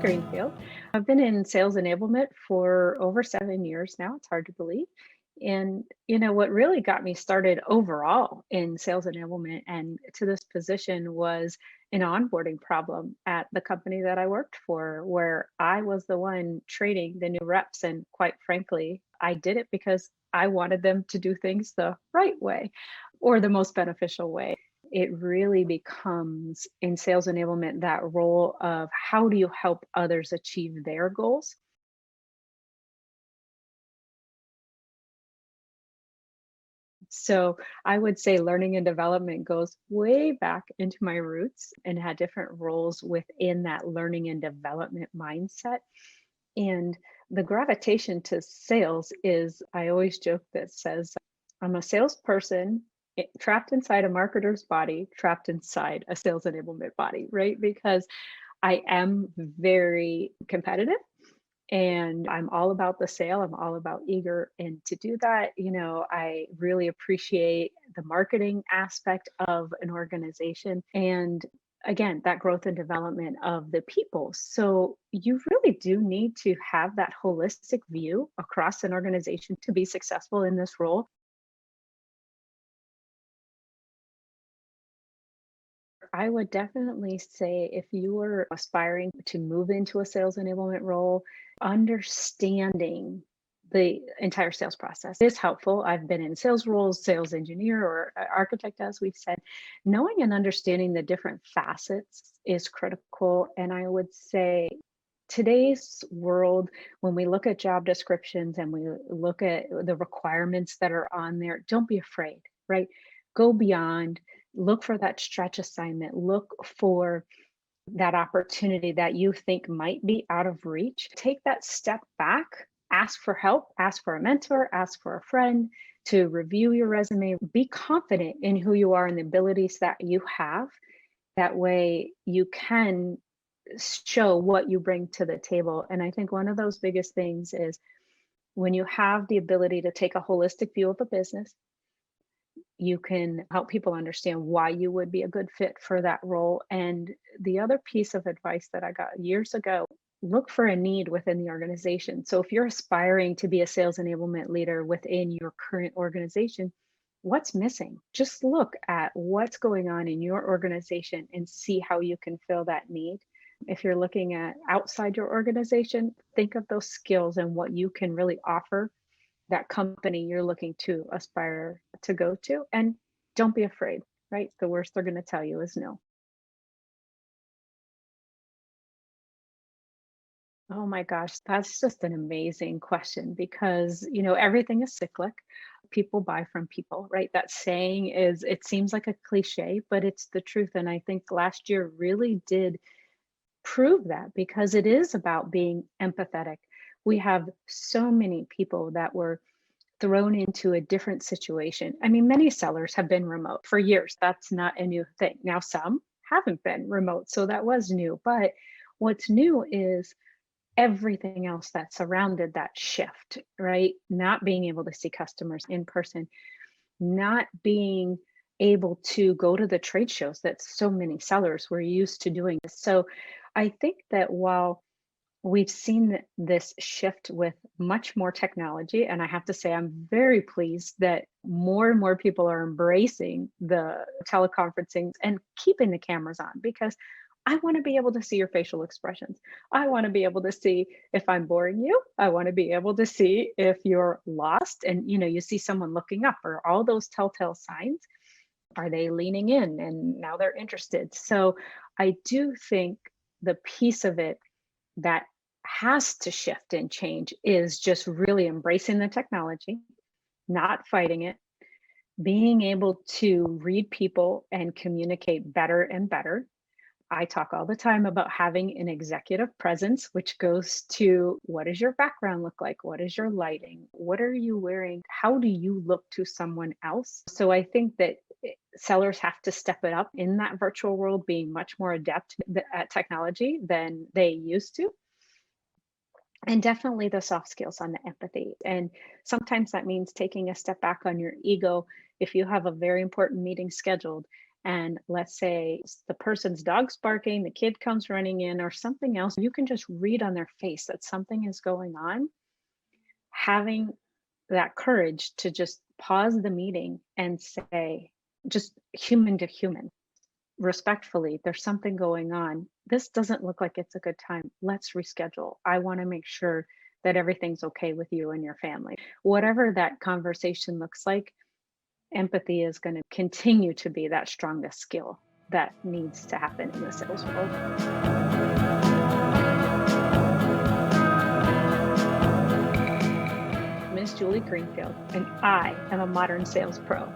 Greenfield. I've been in sales enablement for over 7 years now. It's hard to believe. And what really got me started overall in sales enablement and to this position was an onboarding problem at the company that I worked for, where I was the one training the new reps. And quite frankly, I did it because I wanted them to do things the right way or the most beneficial way. It really becomes in sales enablement that role of how do you help others achieve their goals. So I would say learning and development goes way back into my roots and had different roles within that learning and development mindset. And the gravitation to sales is, I always joke that says, I'm a salesperson trapped inside a marketer's body, trapped inside a sales enablement body, right? Because I am very competitive and I'm all about the sale. I'm all about eager. And to do that, I really appreciate the marketing aspect of an organization. And again, that growth and development of the people. So you really do need to have that holistic view across an organization to be successful in this role. I would definitely say if you were aspiring to move into a sales enablement role, understanding the entire sales process is helpful. I've been in sales roles, sales engineer or architect, as we've said. Knowing and understanding the different facets is critical. And I would say today's world, when we look at job descriptions and we look at the requirements that are on there, don't be afraid, right? Go beyond, look for that stretch assignment, look for that opportunity that you think might be out of reach. Take that step back, ask for help, ask for a mentor, ask for a friend to review your resume. Be confident in who you are and the abilities that you have. That way you can show what you bring to the table. And I think one of those biggest things is when you have the ability to take a holistic view of a business, you can help people understand why you would be a good fit for that role. And the other piece of advice that I got years ago, look for a need within the organization. So if you're aspiring to be a sales enablement leader within your current organization, what's missing? Just look at what's going on in your organization and see how you can fill that need. If you're looking at outside your organization, think of those skills and what you can really offer that company you're looking to aspire to go to. And don't be afraid, right? The worst they're going to tell you is no. Oh my gosh, that's just an amazing question because, everything is cyclic. People buy from people, right? That saying is, it seems like a cliche, but it's the truth. And I think last year really did prove that because it is about being empathetic. We have so many people that were thrown into a different situation. I mean, many sellers have been remote for years. That's not a new thing. Now, some haven't been remote, so that was new. But what's new is everything else that surrounded that shift, right? Not being able to see customers in person, not being able to go to the trade shows that so many sellers were used to doing. So I think that while we've seen this shift with much more technology, and I have to say, I'm very pleased that more and more people are embracing the teleconferencing and keeping the cameras on because I want to be able to see your facial expressions. I want to be able to see if I'm boring you. I want to be able to see if you're lost and you see someone looking up or all those telltale signs. Are they leaning in and now they're interested? So I do think the piece of it that has to shift and change is just really embracing the technology, not fighting it, being able to read people and communicate better and better. I talk all the time about having an executive presence, which goes to what does your background look like? What is your lighting? What are you wearing? How do you look to someone else? So I think that sellers have to step it up in that virtual world, being much more adept at technology than they used to. And definitely the soft skills on the empathy. And sometimes that means taking a step back on your ego. If you have a very important meeting scheduled And let's say the person's dog's barking, the kid comes running in, or something else, you can just read on their face that something is going on. Having that courage to just pause the meeting and say, just human to human, respectfully, there's something going on. This doesn't look like it's a good time. Let's reschedule. I want to make sure that everything's okay with you and your family. Whatever that conversation looks like, empathy is going to continue to be that strongest skill that needs to happen in the sales world. Miss Julie Greenfield, and I am a modern sales pro.